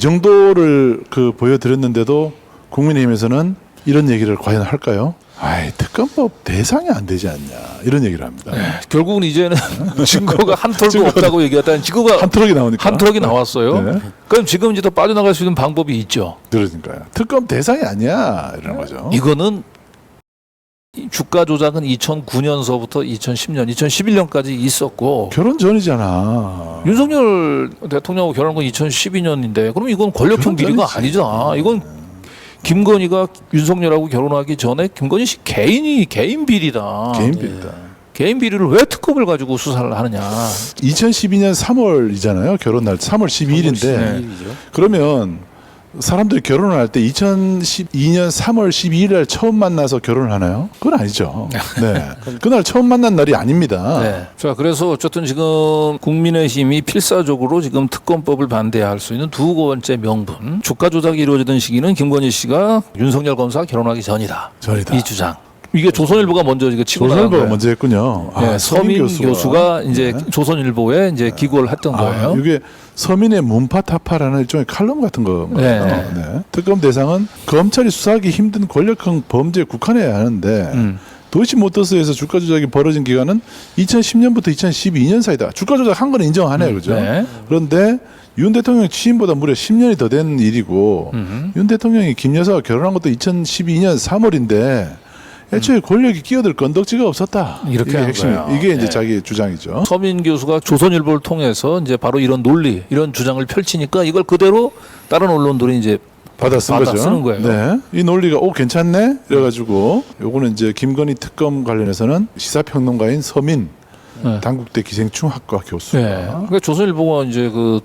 정도를 보여드렸는데도 국민의힘에서는 이런 얘기를 과연 할까요? 아이, 특검법 대상이 안 되지 않냐 이런 얘기를 합니다. 결국은 이제는 증거가 한 톨도 없다고 얘기했다는 증거가 한 트럭이 나오니까 한 트럭이 나왔어요. 네. 그럼 지금 이제 더 빠져나갈 수 있는 방법이 있죠. 그러니까요. 특검 대상이 아니야 이런 거죠. 이거는 주가 조작은 2009년서부터 2010년, 2011년까지 있었고 결혼 전이잖아. 윤석열 대통령하고 결혼한 건 2012년인데 그럼 이건 권력형 결혼 비리가 전이지. 아니잖아. 이건 김건희가 윤석열하고 결혼하기 전에 김건희 씨 개인 비리다. 개인 비리다. 개인 비리를 왜 특검을 가지고 수사를 하느냐. 2012년 3월이잖아요. 결혼 날 3월 12일인데 그러면 사람들이 결혼을 할 때 2012년 3월 12일 날 처음 만나서 결혼을 하나요? 그건 아니죠. 네. 그날 처음 만난 날이 아닙니다. 네. 자, 그래서 어쨌든 지금 국민의힘이 필사적으로 지금 특검법을 반대할 수 있는 두 번째 명분. 주가 조작이 이루어지던 시기는 김건희 씨가 윤석열 검사와 결혼하기 전이다. 전이다. 이 주장. 이게 조선일보가 먼저 이거 치고 나간 조선일보가 거예요. 먼저 했군요. 네, 서민 교수가 이제 네. 조선일보에 이제 기고를 했던 거예요. 이게 서민의 문파타파라는 일종의 칼럼 같은 거예요. 네. 네. 특검 대상은 검찰이 수사하기 힘든 권력형 범죄에 국한해야 하는데 도이치모터스에서 주가 조작이 벌어진 기간은 2010년부터 2012년 사이다. 주가 조작 한 건 인정하네요, 그죠? 네. 그런데 윤 대통령 취임보다 무려 10년이 더 된 일이고 윤 대통령이 김 여사와 결혼한 것도 2012년 3월인데 애초에 권력이 끼어들 건덕지가 없었다. 이렇게 이게 한 핵심. 거예요. 이게 이제 네. 자기 주장이죠. 서민 교수가 조선일보를 통해서 이제 바로 이런 논리, 이런 주장을 펼치니까 이걸 그대로 다른 언론들이 이제 받아 쓰는 거예요. 네. 이 논리가 괜찮네. 그래가지고 요거는 이제 김건희 특검 관련해서는 시사평론가인 서민 네. 당국대 기생충학과 교수가 네. 그러니까 조선일보가 이제 그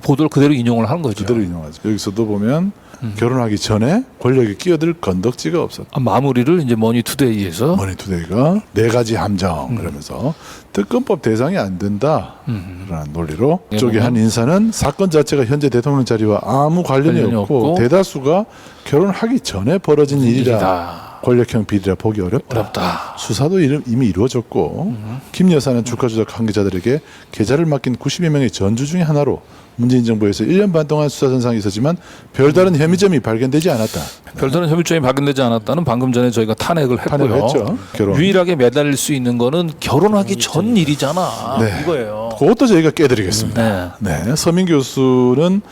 보도를 그대로 인용을 한 거죠. 그대로 인용하죠. 여기서도 보면 결혼하기 전에 권력이 끼어들 건덕지가 없었다. 마무리를 이제 머니투데이에서 머니투데이가 네 가지 함정 그러면서 특검법 대상이 안 된다라는 논리로 예, 쪽의 한 인사는 사건 자체가 현재 대통령 자리와 아무 관련이 없고 대다수가 결혼하기 전에 벌어진 일이라 권력형 비리라 보기 어렵다. 수사도 이미 이루어졌고 김 여사는 주가 조작 관계자들에게 계좌를 맡긴 90여 명의 전주 중의 하나로 문재인 정부에서 1년 반 동안 수사 선상에 있었지만 별다른 혐의점이 발견되지 않았다. 별다른 혐의점이 발견되지 않았다는 방금 전에 저희가 탄핵을 했고요. 탄핵했죠. 결혼. 유일하게 매달릴 수 있는 거는 결혼하기 전 일이잖아. 네. 이거예요. 그것도 저희가 깨드리겠습니다. 네. 서민 교수는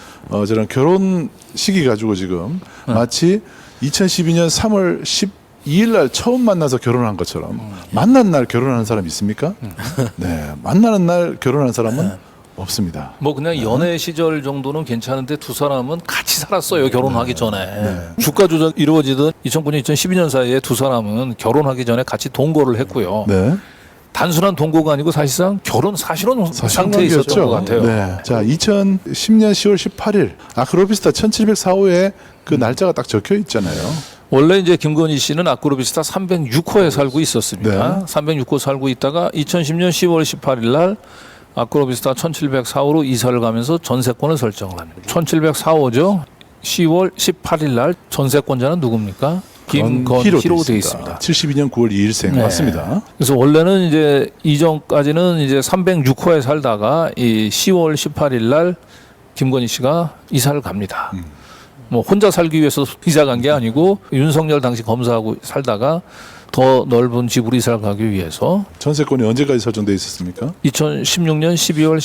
저런 결혼 시기 가지고 지금 마치 2012년 3월 12일 날 처음 만나서 결혼한 것처럼 만난 날 결혼하는 사람 있습니까? 네. 만나는 날 결혼한 사람은 없습니다. 뭐 그냥 연애 시절 정도는 괜찮은데 두 사람은 같이 살았어요. 결혼하기 전에. 주가 조작 이루어지던 2009년, 2012년 사이에 두 사람은 결혼하기 전에 같이 동거를 했고요. 네. 단순한 동거가 아니고 사실상 결혼 사실혼 상태에 있었던 것 같아요. 네. 자, 2010년 10월 18일 아크로비스타 1704호에 그 날짜가 딱 적혀 있잖아요. 원래 이제 김건희 씨는 아크로비스타 306호에 살고 있었습니다. 네. 306호 살고 있다가 2010년 10월 18일 날 아크로비스타 1704호로 이사를 가면서 전세권을 설정을 합니다. 1704호죠. 10월 18일 날 전세권자는 누굽니까? 김건희로 되어 있습니다. 72년 9월 2일생 네. 맞습니다. 그래서 원래는 이제 이전까지는 이제 306호에 살다가 이 10월 18일 날 김건희 씨가 이사를 갑니다. 뭐 혼자 살기 위해서 이사 간 게 아니고 윤석열 당시 검사하고 살다가 더 넓은 집으로 이사를 가기 위해서 전세권이 언제까지 설정돼 있었습니까? 2016년 12월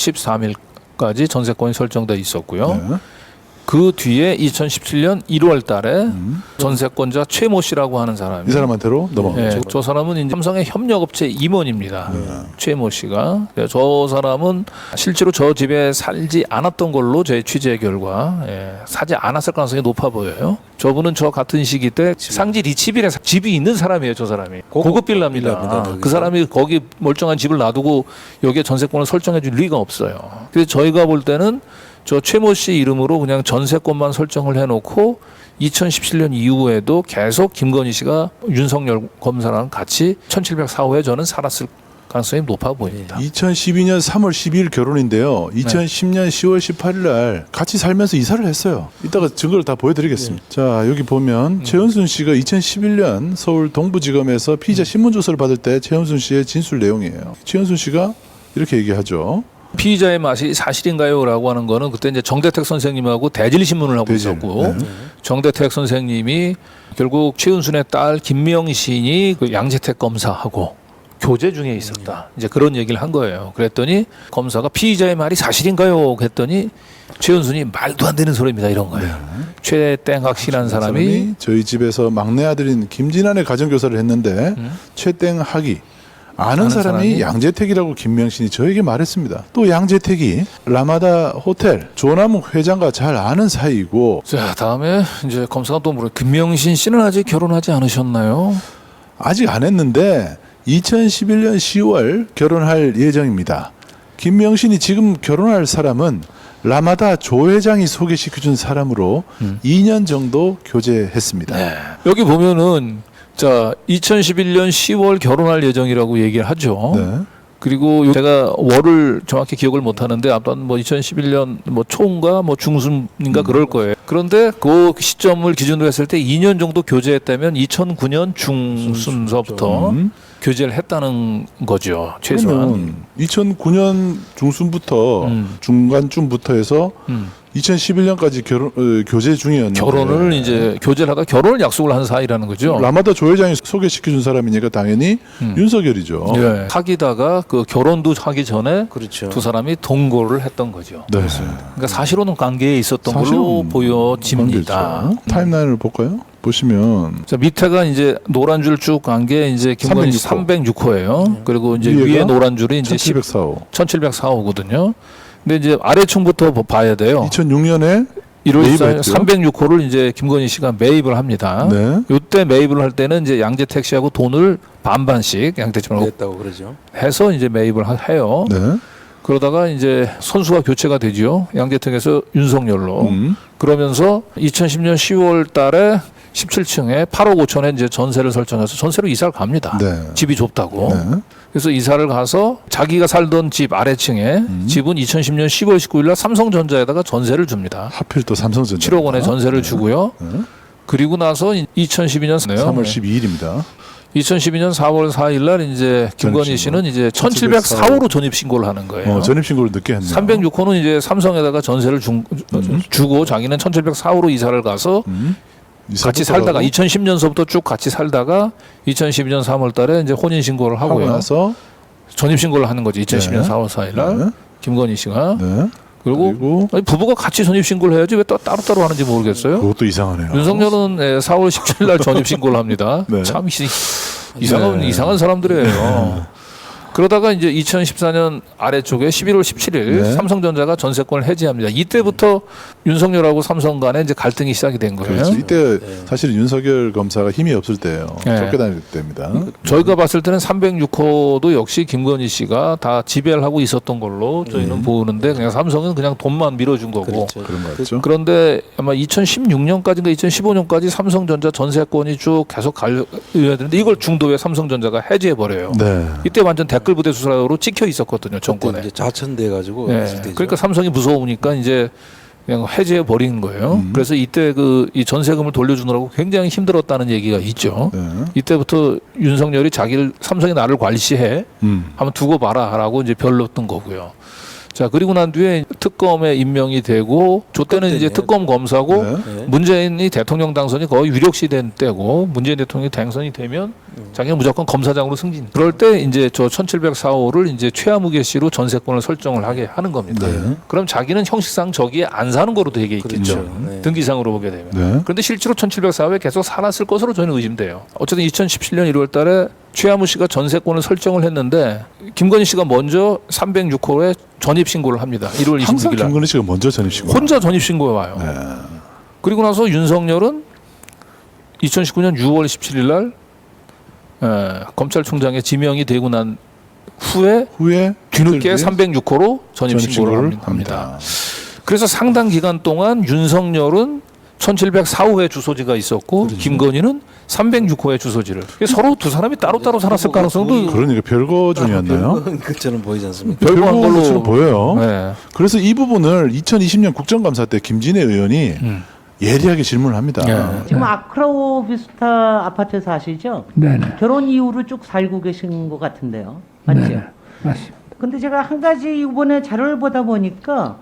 13일까지 전세권이 설정돼 있었고요. 네. 그 뒤에 2017년 1월 달에 전세권자 최모 씨라고 하는 사람이 이 사람한테로 넘어가죠. 네, 저 사람은 이제 삼성의 협력업체 임원입니다. 최모 씨가. 저 사람은 실제로 저 집에 살지 않았던 걸로 제 취재 결과 사지 않았을 가능성이 높아 보여요. 저분은 저 같은 시기 때 상지 리치빌에 집이 있는 사람이에요. 저 사람이. 고급 빌라입니다. 그 사람이 거기 멀쩡한 집을 놔두고 여기에 전세권을 설정해 줄 리가 없어요. 그래서 저희가 볼 때는 저 최모 씨 이름으로 그냥 전세권만 설정을 해놓고 2017년 이후에도 계속 김건희 씨가 윤석열 검사랑 같이 1704호에 저는 살았을 가능성이 높아 보입니다. 2012년 3월 12일 결혼인데요. 2010년 10월 18일 날 같이 살면서 이사를 했어요. 이따가 증거를 다 보여드리겠습니다. 자, 여기 보면 최은순 씨가 2011년 서울 동부지검에서 피의자 신문조서를 받을 때 최은순 씨의 진술 내용이에요. 최은순 씨가 이렇게 얘기하죠. 피의자의 맛이 사실인가요?라고 하는 거는 그때 이제 정대택 선생님하고 대질신문을 하고 있었고 정대택 선생님이 결국 최은순의 딸 김명신이 그 양재택 검사하고 교제 중에 있었다. 이제 그런 얘기를 한 거예요. 그랬더니 검사가 피의자의 말이 사실인가요? 그랬더니 최은순이 말도 안 되는 소리입니다. 이런 거예요. 최땡학 씨라는 사람이 저희 집에서 막내 아들인 김진환의 가정교사를 했는데 최땡학이 아는 사람이 양재택이라고 김명신이 저에게 말했습니다. 또 양재택이 라마다 호텔 조남욱 회장과 잘 아는 사이이고. 자, 다음에 이제 검사가 또 물어요. 김명신 씨는 아직 결혼하지 않으셨나요? 아직 안 했는데 2011년 10월 결혼할 예정입니다. 김명신이 지금 결혼할 사람은 라마다 조 회장이 소개시켜준 사람으로 2년 정도 교제했습니다. 네. 여기 보면은 자 2011년 10월 결혼할 예정이라고 얘기를 하죠. 네. 그리고 제가 월을 정확히 기억을 못 하는데 아무튼 뭐 2011년 뭐 초인가 뭐 중순인가 그럴 거예요. 그런데 그 시점을 기준으로 했을 때 2년 정도 교제했다면 2009년 중순서부터 교제를 했다는 거죠. 최소한. 2009년 중순부터 중간쯤부터 해서 2011년까지 교제 중이었는데 결혼을 이제 교제를 하다 결혼을 약속을 한 사이라는 거죠. 라마다 조 회장이 소개시켜준 사람이니까 당연히 윤석열이죠. 예. 사귀다가 그 결혼도 하기 전에 그렇죠. 두 사람이 동거를 했던 거죠. 네. 그러니까 사실혼은 관계에 있었던 걸로 사실은 보여집니다. 관계죠. 타임라인을 볼까요? 보시면 자, 밑에가 이제 노란 줄 쭉 간 게 이제 김건희 306호예요. 그리고 이제 위에가 위에 노란 줄이 이제 1704호. 1704호거든요. 근데 이제 아래층부터 봐야 돼요. 2006년에 1월 24일 매입했죠. 306호를 이제 김건희 씨가 매입을 합니다. 네. 이때 매입을 할 때는 이제 양재택 씨하고 돈을 반반씩 양재택 씨하고 냈다고 그러죠. 해서 이제 매입을 해요. 네. 그러다가 이제 선수가 교체가 되죠. 양재택에서 윤석열로. 그러면서 2010년 10월 달에 17층에 8억 5천에 이제 전세를 설정해서 전세로 이사를 갑니다. 네. 집이 좁다고. 네. 그래서 이사를 가서 자기가 살던 집 아래층에 집은 2010년 10월 19일 날 삼성전자에다가 전세를 줍니다. 하필 또 삼성전자 7억 원의 전세를 주고요. 네. 그리고 나서 2012년 3월 12일입니다. 2012년 4월 4일 날 이제 김건희 씨는 이제 1704호로 전입 신고를 하는 거예요. 전입 신고를 늦게 했네요. 306호는 이제 삼성에다가 전세를 주고 자기는 1704호로 이사를 가서 같이 살다가 2010년서부터 쭉 같이 살다가 2012년 3월 달에 이제 혼인 신고를 하고 하고요. 나서 전입 신고를 하는 거죠. 2010년 네. 4월 4일 날 네. 김건희 씨가 네. 그리고 아니, 부부가 같이 전입 신고를 해야지 왜 또 따로따로 하는지 모르겠어요. 그것도 이상하네요. 윤석열은 4월 17일 날 전입 신고를 합니다. 네. 참 이상한 사람들이에요. 그러다가 이제 2014년 아래쪽에 11월 17일 네. 삼성전자가 전세권을 해지합니다. 이때부터 윤석열하고 삼성 간에 이제 갈등이 시작이 된 거예요. 그렇죠. 이때 사실은 윤석열 검사가 힘이 없을 때예요. 네. 쫓겨다닐 때입니다. 저희가 봤을 때는 306호도 역시 김건희 씨가 다 지배를 하고 있었던 걸로 저희는 보는데 그냥 삼성은 그냥 돈만 밀어준 거고. 그렇죠. 그런 거 같죠. 그런데 아마 2016년까지인가 2015년까지 삼성전자 전세권이 쭉 계속 갈려야 되는데 이걸 중도에 삼성전자가 해지해 버려요. 네. 이때 완전 댓글 부대 수사로 찍혀 있었거든요, 정권에. 이제 좌천돼 가지고 네. 그러니까 삼성이 무서우니까 이제 그냥 해지해 버린 거예요. 그래서 이때 그 이 전세금을 돌려주느라고 굉장히 힘들었다는 얘기가 있죠. 네. 이때부터 윤석열이 자기를 삼성이 나를 관시해 한번 두고 봐라라고 이제 별렀던 거고요. 자, 그리고 난 뒤에 특검에 임명이 되고 저 때는 이제 특검 검사고 네. 문재인이 대통령 당선이 거의 유력시된 때고 문재인 대통령이 당선이 되면 자기는 무조건 검사장으로 승진. 그럴 때 이제 저 1704호를 이제 최아무개 씨로 전세권을 설정을 하게 하는 겁니다. 네. 그럼 자기는 형식상 저기에 안 사는 거로 되게 있겠죠. 그렇죠. 네. 등기상으로 보게 되면. 네. 그런데 실제로 1704호에 계속 살았을 것으로 저는 의심돼요. 어쨌든 2017년 1월 달에 최아무 씨가 전세권을 설정을 했는데 김건희 씨가 먼저 306호에 전입 신고를 합니다. 1월 항상 26일 날. 김건희 씨가 먼저 전입 신고. 혼자 전입 신고에 와요. 네. 그리고 나서 윤석열은 2019년 6월 17일 날 검찰총장에 지명이 되고 난 후에 뒤늦게 306호로 전입 신고를 합니다. 그래서 상당 기간 동안 윤석열은 1704호의 주소지가 있었고 김건희는 306호의 주소지를. 서로 두 사람이 따로따로 살았을 가능성도 그러니까 별거 중이었나요? 그처럼 보이지 않습니까? 별거 한 걸로 별거처럼 보여요. 네. 그래서 이 부분을 2020년 국정감사 때 김진애 의원이 예리하게 질문을 합니다. 네. 지금 아크로비스타 아파트 사시죠? 네네. 결혼 이후로 쭉 살고 계신 것 같은데요. 맞죠? 네네. 맞습니다. 근데 제가 한 가지 이번에 자료를 보다 보니까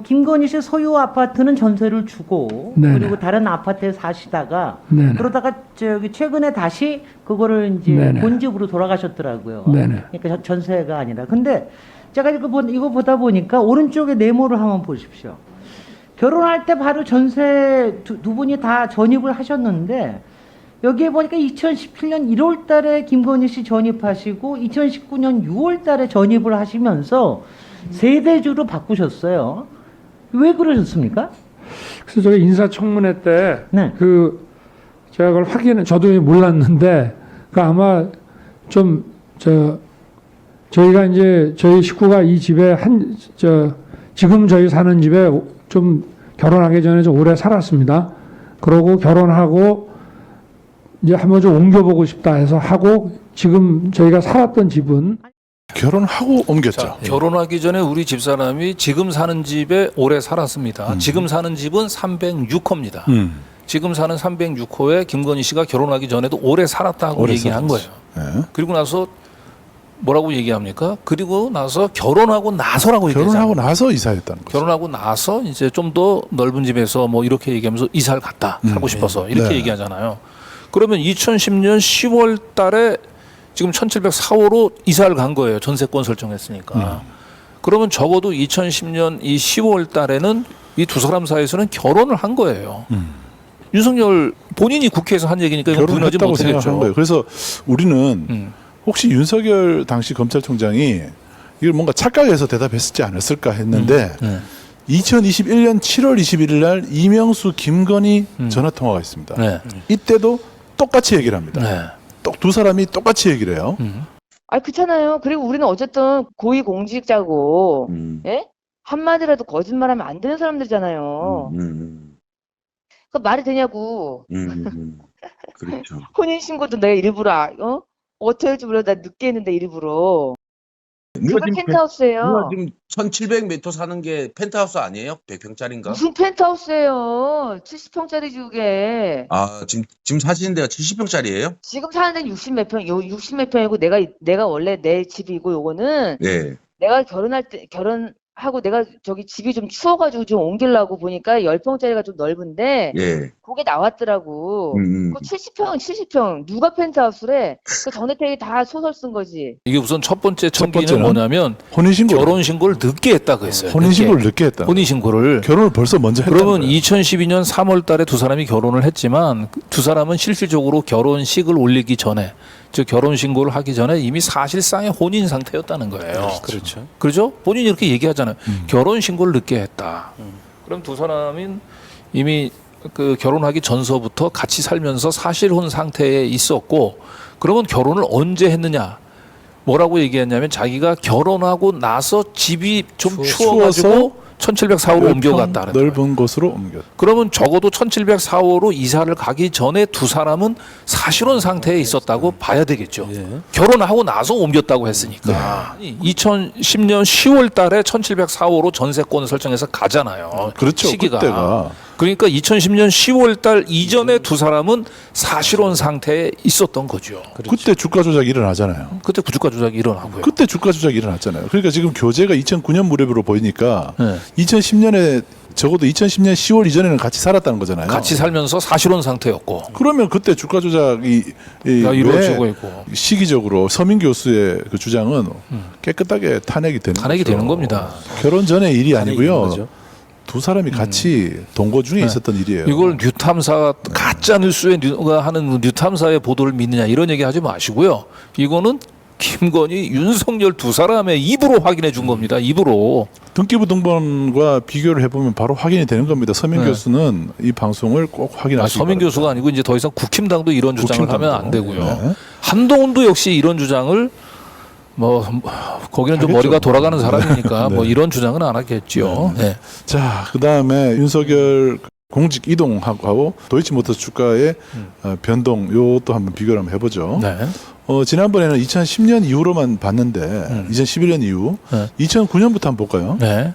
김건희 씨 소유 아파트는 전세를 주고 네네. 그리고 다른 아파트에 사시다가 네네. 그러다가 저기 최근에 다시 그거를 이제 네네. 본집으로 돌아가셨더라고요. 네네. 그러니까 전세가 아니라. 근데 제가 이거 보다 보니까 오른쪽에 네모를 한번 보십시오. 결혼할 때 바로 전세 두 분이 다 전입을 하셨는데 여기에 보니까 2017년 1월 달에 김건희 씨 전입하시고 2019년 6월 달에 전입을 하시면서 세대주로 바꾸셨어요. 왜 그러셨습니까? 그래서 저희 인사청문회 때 네. 제가 그걸 저도 몰랐는데 아마 좀 저희가 이제 저희 식구가 이 집에 지금 저희 사는 집에 좀 결혼하기 전에 좀 오래 살았습니다. 그러고 결혼하고 이제 한번 좀 옮겨보고 싶다 해서 하고 지금 저희가 살았던 집은 결혼하고 옮겼죠. 자, 결혼하기 전에 우리 집사람이 지금 사는 집에 오래 살았습니다. 지금 사는 집은 306호입니다. 지금 사는 306호에 김건희 씨가 결혼하기 전에도 오래 살았다고 오래 얘기한 거예요. 네. 그리고 나서 뭐라고 얘기합니까? 그리고 나서 결혼하고 나서라고 결혼하고 얘기하잖아요. 나서 이사했다는 거죠. 결혼하고 나서 이제 좀 더 넓은 집에서 뭐 이렇게 얘기하면서 이사를 갔다 살고 싶어서 이렇게 네. 얘기하잖아요. 그러면 2010년 10월 달에 지금 1704호로 이사를 간 거예요. 전세권 설정했으니까. 그러면 적어도 2010년 이 10월 달에는 이 두 사람 사이에서는 결혼을 한 거예요. 윤석열 본인이 국회에서 한 얘기니까 이건 부인하지 결혼했다고 생각한 못하겠죠. 거예요. 그래서 우리는 혹시 윤석열 당시 검찰총장이 이걸 뭔가 착각해서 대답했을지 않았을까 했는데 2021년 7월 21일 날 이명수 김건희 전화 통화가 있습니다. 네. 이때도 똑같이 얘기를 합니다. 네. 두 사람이 똑같이 얘기를 해요. 아, 그렇잖아요. 그리고 우리는 어쨌든 고위공직자고, 예? 한마디라도 거짓말하면 안 되는 사람들이잖아요. 그 말이 되냐고. 그렇죠. 혼인신고도 내가 일부러, 어떻게 할지 몰라. 나 늦게 했는데 일부러. 누가 그게 지금 펜트하우스예요. 누가 지금 1700m 사는 게 펜트하우스 아니에요? 100평짜리인가? 무슨 펜트하우스예요. 70평짜리지 그게. 아, 지금 사시는 데가 70평짜리예요? 지금 사는 데는 60몇 평, 60몇 평이고 내가 원래 내 집이고 요거는 네. 내가 결혼하고 내가 저기 집이 좀 추워가지고 좀 옮기려고 보니까 10평짜리가 좀 넓은데 예. 그게 나왔더라고. 그 70평 누가 펜트하우스래? 그 전혜택이 다 소설 쓴 거지. 이게 우선 첫 번째 청기는 번째는 뭐냐면 혼인신고 결혼신고를 늦게 했다고 했어요. 혼인신고를 늦게 했다. 혼인신고를. 결혼을 벌써 먼저 했다. 그러면 2012년 3월 달에 두 사람이 결혼을 했지만 두 사람은 실질적으로 결혼식을 올리기 전에 즉 결혼신고를 하기 전에 이미 사실상의 혼인 상태였다는 거예요. 그렇죠. 그렇죠? 본인이 이렇게 얘기하잖아요. 결혼신고를 늦게 했다. 그럼 두 사람은 이미 그 결혼하기 전서부터 같이 살면서 사실혼 상태에 있었고 그러면 결혼을 언제 했느냐? 뭐라고 얘기했냐면 자기가 결혼하고 나서 집이 좀 추워가지고 1704호로 옮겨갔다. 넓은 곳으로 옮겼다. 그러면 적어도 1704호로 이사를 가기 전에 두 사람은 사실혼 상태에 있었다고 봐야 되겠죠. 결혼하고 나서 옮겼다고 했으니까. 2010년 10월 달에 1704호로 전세권을 설정해서 가잖아요. 그렇죠. 시기가. 그때가. 그러니까 2010년 10월 달 이전에 두 사람은 사실혼 상태에 있었던 거죠. 그때 주가 조작이 일어나잖아요. 그때 주가 조작이 일어나고요. 그때 주가 조작이 일어났잖아요. 그러니까 지금 교재가 2009년 무렵으로 보이니까 네. 2010년에 적어도 2010년 10월 이전에는 같이 살았다는 거잖아요. 같이 살면서 사실혼 상태였고. 그러면 그때 주가 조작이 이루어지고 왜 있고. 시기적으로 서민 교수의 그 주장은 깨끗하게 탄핵이 되는 탄핵이 거죠. 되는 겁니다. 결혼 전의 일이 아니고요. 거죠. 두 사람이 같이 동거 중에 있었던 일이에요. 이걸 뉴탐사 가짜 뉴스에 누가 하는 뉴탐사의 보도를 믿느냐 이런 얘기 하지 마시고요. 이거는 김건희, 윤석열 두 사람의 입으로 확인해 준 겁니다. 입으로. 등기부 등본과 비교를 해보면 바로 확인이 되는 겁니다. 서민 네. 교수는 이 방송을 꼭 확인하시기 서민 바랍니다. 교수가 아니고 이제 더 이상 국힘당도 이런 주장을 국힘당도. 하면 안 되고요. 네. 한동훈도 역시 이런 주장을 거기는 좀 하겠죠. 머리가 돌아가는 사람이니까 네. 뭐 이런 주장은 안 하겠죠. 네. 자, 그 다음에 윤석열 공직 이동하고 도이치모터스 주가의 변동 요것도 한번 비교를 한번 해보죠. 네. 지난번에는 2010년 이후로만 봤는데 2011년 이후 네. 2009년부터 한번 볼까요? 네.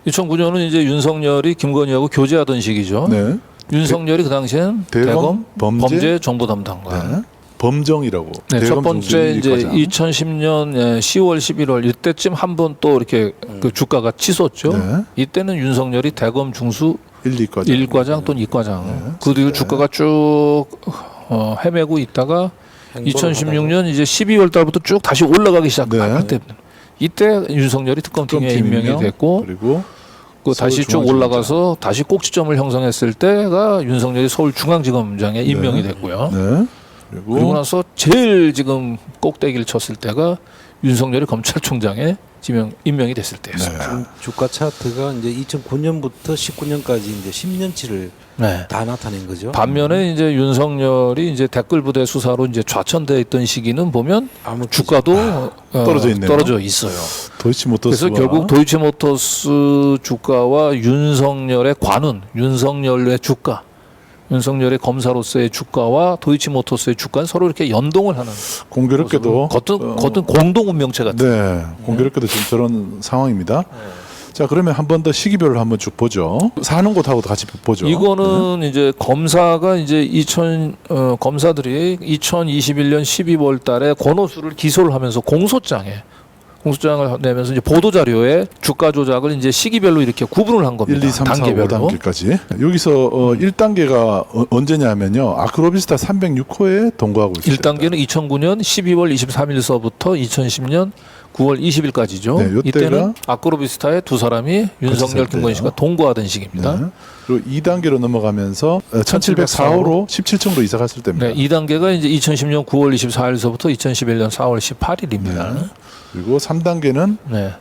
2009년은 이제 윤석열이 김건희하고 교제하던 시기죠. 네. 윤석열이 그 당시에는 대검 대검 범죄 범죄 정보 담당관. 네. 범정이라고. 네, 첫 대검 번째 중수위 이제 과장. 2010년 10월 11월 이때쯤 한번 또 이렇게 그 주가가 치솟죠. 네. 이때는 윤석열이 대검 중수 1, 2과장. 1과장 또는 2과장. 그 뒤로 주가가 쭉 헤매고 있다가 2016년 이제 12월 달부터 쭉 다시 올라가기 시작한 네. 그때 이때 윤석열이 특검팀에 임명이 됐고 그리고 그 다시 쭉 서울중앙지검장. 올라가서 다시 꼭지점을 형성했을 때가 윤석열이 서울중앙지검장에 임명이 됐고요. 네. 그리고 나서 제일 지금 꼭대기를 쳤을 때가 윤석열이 검찰총장에 임명이 됐을 때였습니다. 네. 주가 차트가 이제 2009년부터 19년까지 이제 10년치를 네. 다 나타낸 거죠. 반면에 이제 윤석열이 이제 댓글 부대 수사로 이제 좌천돼 있던 시기는 보면 아무 주가도 떨어져 있네요. 떨어져 있어요. 도이치모터스와 그래서 결국 도이치모터스 주가와 윤석열의 관운, 윤석열의 주가, 윤석열의 검사로서의 주가와 도이치모터스의 주가는 서로 이렇게 연동을 하는 공교롭게도 겉은 공동 운명체 같은. 네, 공교롭게도 지금 저런 상황입니다. 자, 그러면 한 번 더 시기별로 한번 쭉 보죠. 사는 곳하고도 같이 보죠. 이거는 이제 검사가 이제 검사들이 2021년 12월 달에 권오수를 기소를 하면서 공소장을 내면서 이제 보도 자료에 주가 조작을 이제 시기별로 이렇게 구분을 한 겁니다. 1, 2, 3, 4, 단계별로. 5단계까지. 여기서 1단계가 언제냐면요. 아크로비스타 306호에 동거하고 있습니다. 1단계는 2009년 12월 23일서부터 2010년 9월 20일까지죠. 네, 요때가 이때는 아크로비스타의 두 사람이 윤석열, 살 김건희 씨가 때예요. 동거하던 시기입니다. 네. 그리고 2단계로 넘어가면서 1704호로 17층으로 이사 갔을 때입니다. 네, 2단계가 이제 2010년 9월 24일서부터 2011년 4월 18일입니다. 네. 그리고 3단계는 네.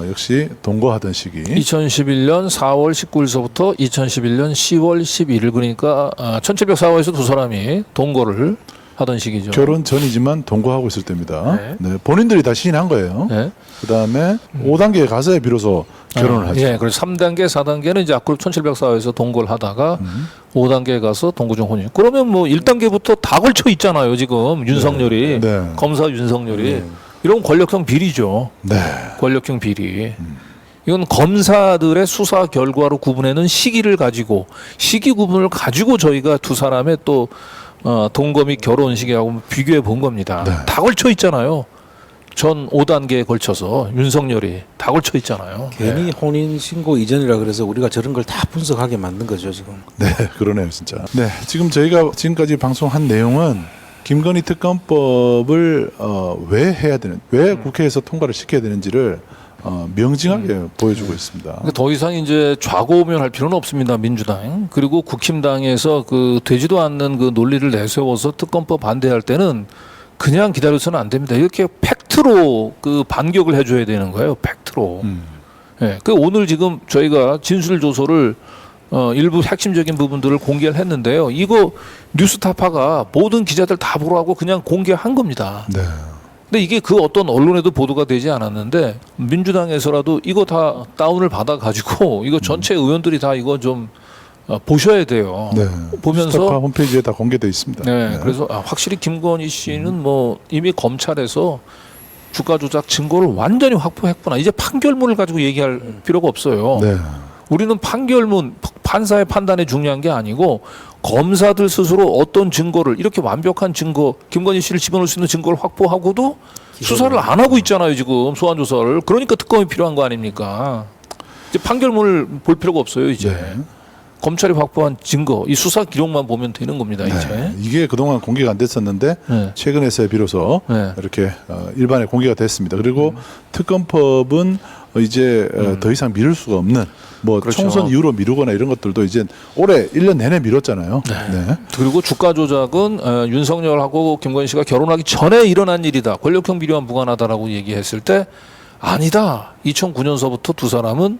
역시 동거하던 시기. 2011년 4월 19일서부터 2011년 10월 11일 그러니까 1704호에서 두 사람이 동거를 하던 시기죠. 결혼 전이지만 동거하고 있을 때입니다. 네. 네, 본인들이 다 시인한 거예요. 네. 그다음에 5단계에 가서야 비로소 결혼을 하죠. 예, 그래서 3단계, 4단계는 이제 아크롭 1704호에서 동거를 하다가 5단계에 가서 동거중 혼인. 그러면 뭐 1단계부터 다 걸쳐 있잖아요, 지금 윤석열이. 네. 검사 윤석열이. 이런 권력형 비리죠. 네. 권력형 비리. 이건 검사들의 수사 결과로 구분하는 시기를 가지고 시기 구분을 가지고 저희가 두 사람의 또 동거 및 결혼 시기하고 비교해 본 겁니다. 네. 다 걸쳐 있잖아요. 전 5단계에 걸쳐서 윤석열이 다 걸쳐 있잖아요. 괜히 혼인 신고 이전이라 그래서 우리가 저런 걸 다 분석하게 만든 거죠 지금. 네, 그러네요, 진짜. 네, 지금 저희가 지금까지 방송한 내용은 김건희 특검법을 왜 해야 되는, 왜 국회에서 통과를 시켜야 되는지를 명징하게 보여주고 있습니다. 그러니까 더 이상 이제 좌고우면할 필요는 없습니다. 민주당 그리고 국힘당에서 그 되지도 않는 그 논리를 내세워서 특검법 반대할 때는 그냥 기다려서는 안 됩니다. 이렇게 팩트로 그 반격을 해줘야 되는 거예요. 팩트로. 예, 그 오늘 지금 저희가 진술조서를 일부 핵심적인 부분들을 공개를 했는데요. 이거 뉴스타파가 모든 기자들 다 보라고 그냥 공개한 겁니다. 네. 근데 이게 그 어떤 언론에도 보도가 되지 않았는데 민주당에서라도 이거 다 다운을 받아가지고 이거 전체 의원들이 다 이거 좀 보셔야 돼요. 네. 보면서 스타파 홈페이지에 다 공개되어 있습니다. 네, 그래서 확실히 김건희 씨는 뭐 이미 검찰에서 주가 조작 증거를 완전히 확보했구나. 이제 판결문을 가지고 얘기할 필요가 없어요. 네. 우리는 판결문, 판사의 판단이 중요한 게 아니고 검사들 스스로 어떤 증거를 이렇게 완벽한 증거, 김건희 씨를 집어넣을 수 있는 증거를 확보하고도 수사를 안 하고 있잖아요, 지금 소환 조사를. 그러니까 특검이 필요한 거 아닙니까? 이제 판결문을 볼 필요가 없어요, 이제. 네. 검찰이 확보한 증거, 이 수사 기록만 보면 되는 겁니다, 이제. 네. 이게 그동안 공개가 안 됐었는데 네. 최근에서야 비로소 네. 이렇게 일반에 공개가 됐습니다. 그리고 특검법은 이제 더 이상 미룰 수가 없는 뭐 그렇죠. 총선 이후로 미루거나 이런 것들도 이제 올해 1년 내내 미뤘잖아요. 네. 그리고 주가 조작은 윤석열하고 김건희 씨가 결혼하기 전에 일어난 일이다. 권력형 비리와 무관하다라고 얘기했을 때 아니다. 2009년서부터 두 사람은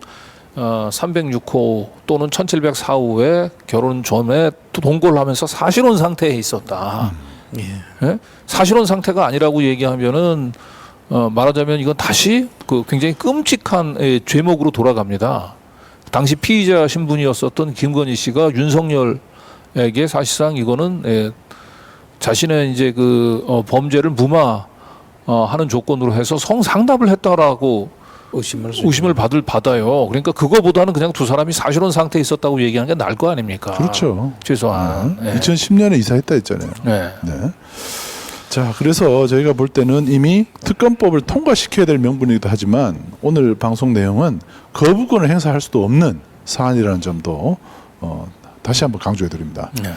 306호 또는 1704호에 결혼 전에 동거를 하면서 사실혼 상태에 있었다. 예? 사실혼 상태가 아니라고 얘기하면은 말하자면 이건 다시 그 굉장히 끔찍한 죄목으로 돌아갑니다. 당시 피의자 신분이었었던 김건희 씨가 윤석열에게 사실상 이거는 자신의 이제 그 범죄를 무마하는 조건으로 해서 성상납을 했다라고 의심을 받아요. 그러니까 그거보다는 그냥 두 사람이 사실혼 상태에 있었다고 얘기하는 게 나을 거 아닙니까? 그렇죠. 최소한. 네. 2010년에 이사했다 했잖아요. 네. 네. 자, 그래서 저희가 볼 때는 이미 특검법을 통과시켜야 될 명분이기도 하지만 오늘 방송 내용은 거부권을 행사할 수도 없는 사안이라는 점도 다시 한번 강조해 드립니다. 네.